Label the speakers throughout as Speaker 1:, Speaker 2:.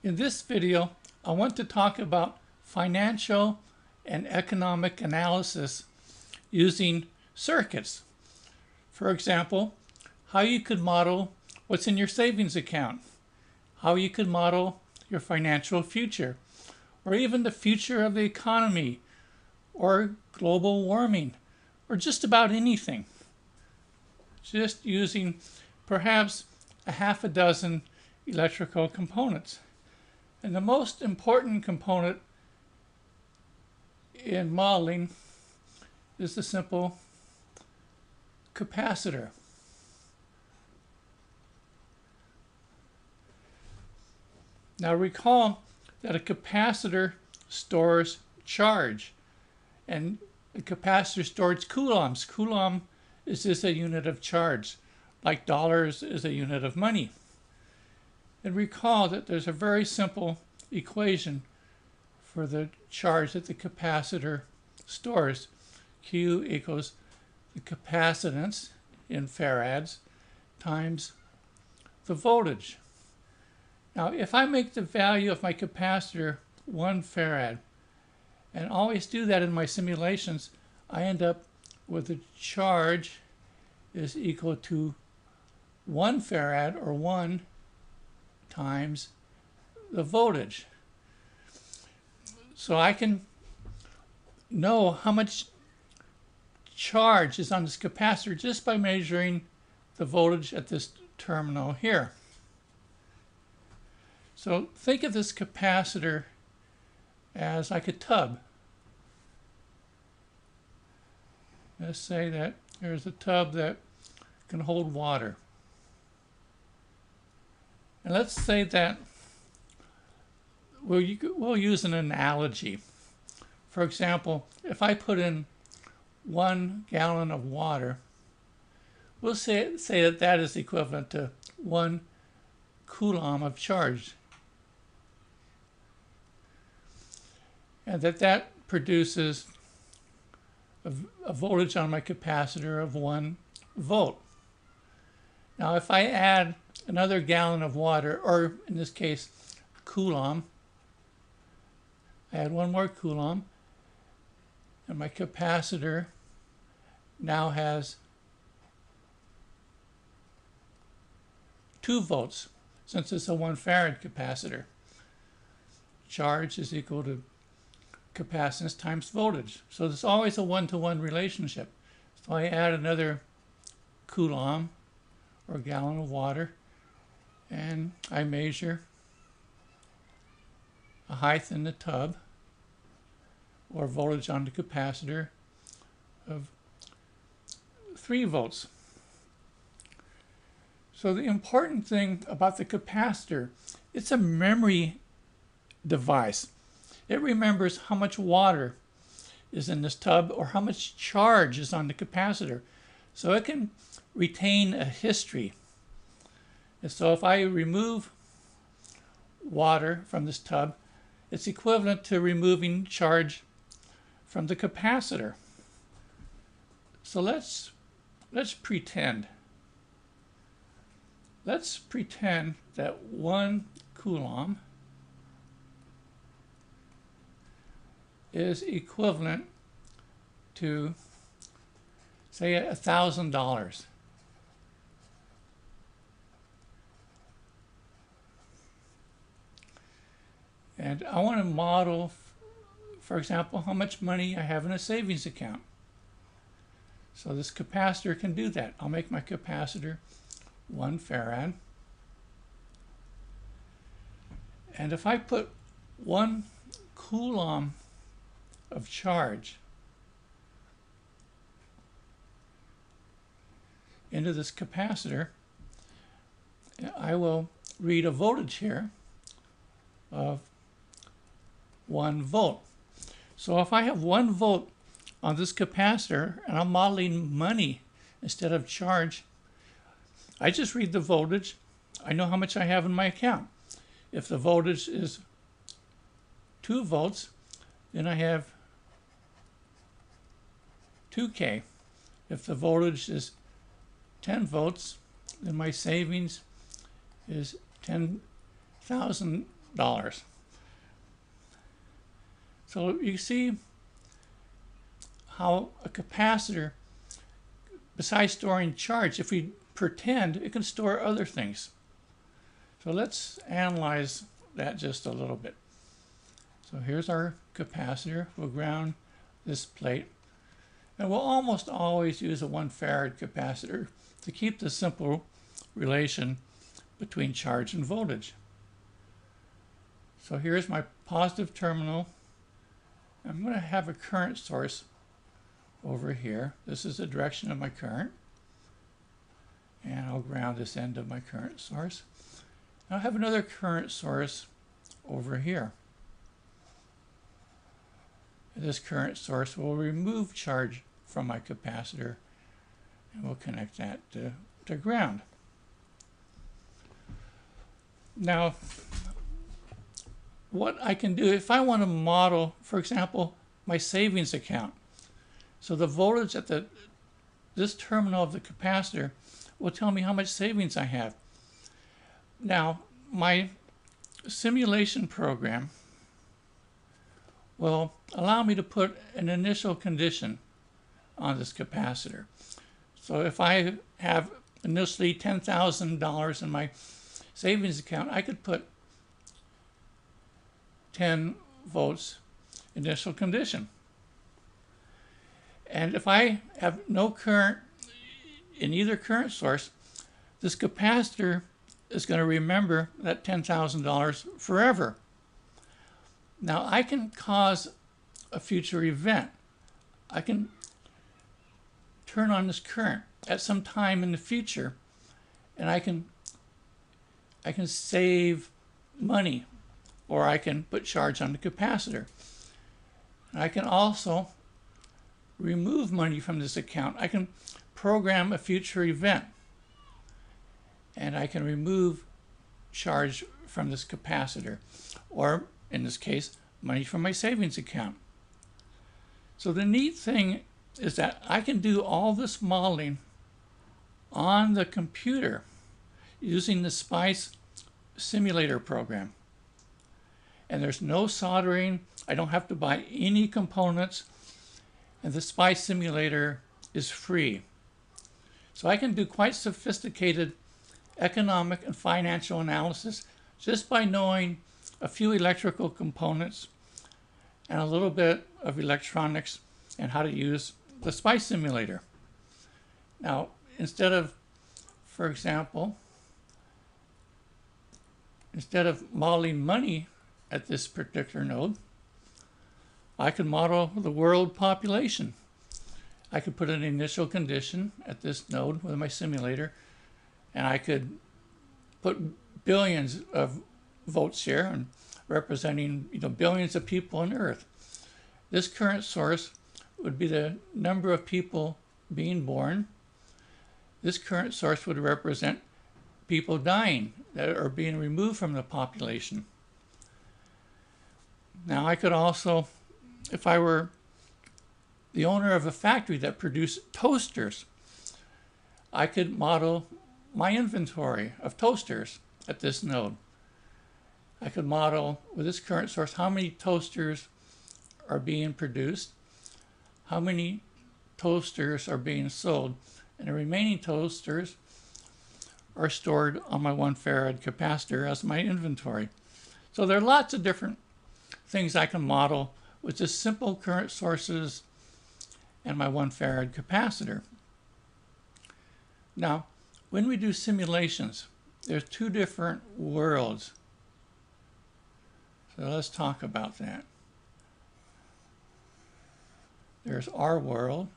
Speaker 1: In this video, I want to talk about financial and economic analysis using circuits. For example, how you could model what's in your savings account, how you could model your financial future, or even the future of the economy, or global warming, or just about anything. Just using perhaps a half a dozen electrical components. And the most important component in modeling is the simple capacitor. Now recall that a capacitor stores charge, and a capacitor stores coulombs. Coulomb is just a unit of charge, like dollars is a unit of money. And recall that there's a very simple equation for the charge that the capacitor stores. Q equals the capacitance in farads times the voltage. Now, if I make the value of my capacitor 1 farad, and always do that in my simulations, I end up with the charge is equal to 1 farad, or 1 times the voltage. So I can know how much charge is on this capacitor just by measuring the voltage at this terminal here. So think of this capacitor as like a tub. Let's say that there's a tub that can hold water. And let's say that we'll use an analogy. For example, if I put in 1 gallon of water, we'll say that that is equivalent to 1 coulomb of charge. And that produces a voltage on my capacitor of 1 volt. Now if I add another gallon of water, or in this case, coulomb, I add 1 more coulomb, and my capacitor now has 2 volts, since it's a 1 farad capacitor. Charge is equal to capacitance times voltage. So there's always a one-to-one relationship. So I add another coulomb, or gallon of water, and I measure a height in the tub, or voltage on the capacitor, of 3 volts. So the important thing about the capacitor, it's a memory device. It remembers how much water is in this tub or how much charge is on the capacitor. So it can retain a history. And so if I remove water from this tub, it's equivalent to removing charge from the capacitor. So let's pretend. Let's pretend that 1 coulomb is equivalent to, say, $1,000. And I want to model, for example, how much money I have in a savings account. So this capacitor can do that. I'll make my capacitor 1 farad. And if I put 1 coulomb of charge into this capacitor, I will read a voltage here of 1 volt. So if I have 1 volt on this capacitor and I'm modeling money instead of charge, I just read the voltage. I know how much I have in my account. If the voltage is 2 volts, then I have 2K. If the voltage is 10 volts, then my savings is $10,000 So you see how a capacitor, besides storing charge, if we pretend, it can store other things. So let's analyze that just a little bit. So here's our capacitor. We'll ground this plate. And we'll almost always use a 1 farad capacitor to keep the simple relation between charge and voltage. So here's my positive terminal. I'm going to have a current source over here. This is the direction of my current. And I'll ground this end of my current source. I'll have another current source over here. This current source will remove charge from my capacitor, and we'll connect that to ground. Now, what I can do, if I want to model, for example, my savings account. So the voltage at this terminal of the capacitor will tell me how much savings I have. Now, my simulation program will allow me to put an initial condition on this capacitor. So if I have initially $10,000 in my savings account, I could put 10 volts initial condition. And if I have no current in either current source, this capacitor is going to remember that $10,000 forever. Now I can cause a future event. I can turn on this current at some time in the future, and I can save money, or I can put charge on the capacitor. And I can also remove money from this account. I can program a future event, and I can remove charge from this capacitor, or in this case, money from my savings account. So the neat thing is that I can do all this modeling on the computer using the SPICE simulator program. And there's no soldering. I don't have to buy any components. And the SPICE simulator is free. So I can do quite sophisticated economic and financial analysis just by knowing a few electrical components and a little bit of electronics and how to use the SPICE simulator. Now, instead of, for example, instead of modeling money at this particular node, I could model the world population. I could put an initial condition at this node with my simulator, and I could put billions of votes here, and representing billions of people on Earth. This current source would be the number of people being born. This current source would represent people dying that are being removed from the population. Now I could also, if I were the owner of a factory that produced toasters, I could model my inventory of toasters at this node. I could model with this current source how many toasters are being produced, how many toasters are being sold, and the remaining toasters are stored on my 1 farad capacitor as my inventory. So there are lots of different things I can model with just simple current sources and my 1 farad capacitor. Now, when we do simulations, there's two different worlds. So let's talk about that. There's our world.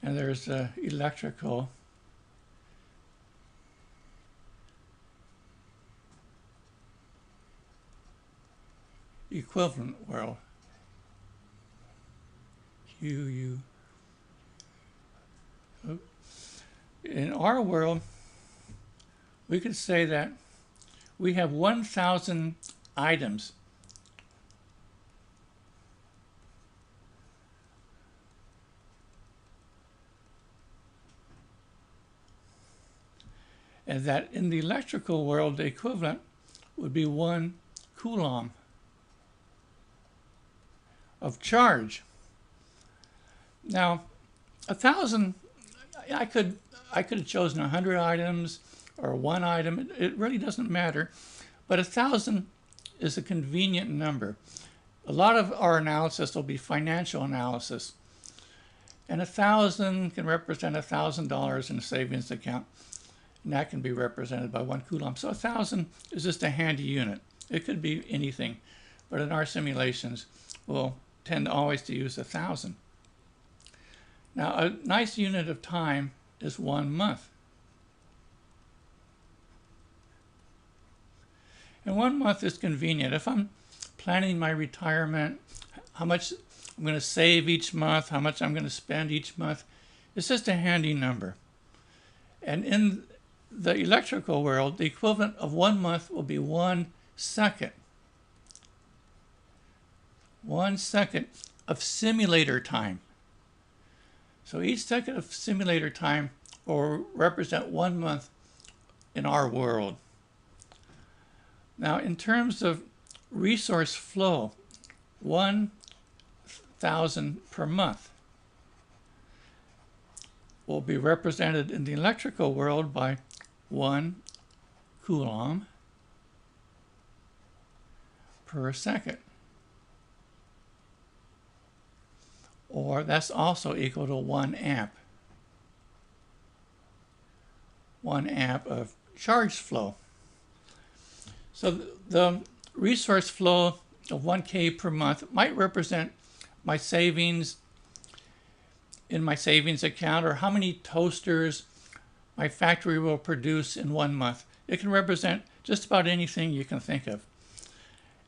Speaker 1: And there's the electrical equivalent world. In our world, we could say that we have 1,000 items. and that in the electrical world, the equivalent would be 1 coulomb of charge. Now, 1,000, I could have chosen 100 items or one item. It really doesn't matter. But 1,000 is a convenient number. A lot of our analysis will be financial analysis. And 1,000 can represent $1,000 in a savings account. And that can be represented by 1 coulomb. So 1,000 is just a handy unit. It could be anything. But in our simulations, we'll tend always to use 1,000. Now, a nice unit of time is 1 month. And 1 month is convenient. If I'm planning my retirement, how much I'm going to save each month, how much I'm going to spend each month, it's just a handy number. And in the electrical world, the equivalent of 1 month will be 1 second. 1 second of simulator time. So each second of simulator time will represent 1 month in our world. Now, in terms of resource flow, 1,000 per month will be represented in the electrical world by 1 coulomb per second. Or that's also equal to 1 amp. 1 amp of charge flow. So the resource flow of 1K per month might represent my savings in my savings account, or how many toasters my factory will produce in 1 month. It can represent just about anything you can think of.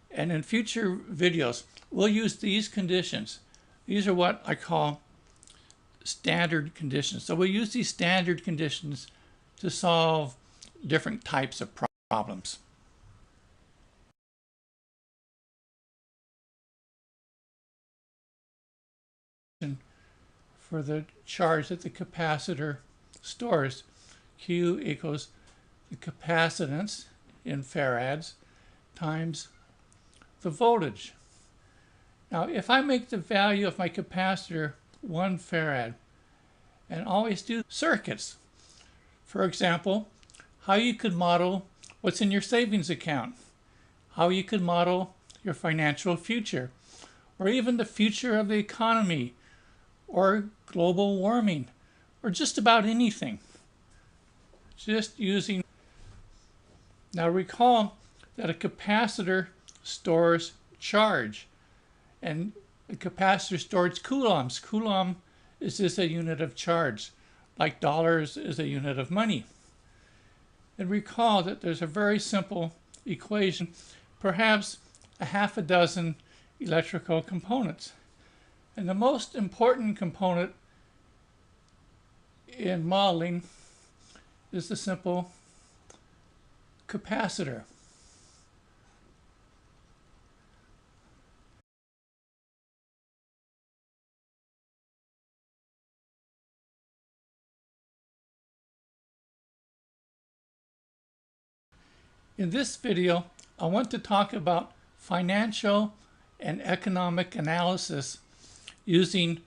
Speaker 1: And in future videos, we'll use these conditions. These are what I call standard conditions. So we'll use these standard conditions to solve different types of problems. For the charge that the capacitor stores, Q equals the capacitance in farads times the voltage. Now, if I make the value of my capacitor 1 farad and always do circuits, for example, how you could model what's in your savings account, how you could model your financial future, or even the future of the economy, or global warming, or just about anything. Just using. Now recall that a capacitor stores charge, and the capacitor stores coulombs. Coulomb is just a unit of charge, like dollars is a unit of money. And recall that there's a very simple equation, perhaps a half a dozen electrical components. And the most important component in modeling is the simple capacitor. In this video, I want to talk about financial and economic analysis using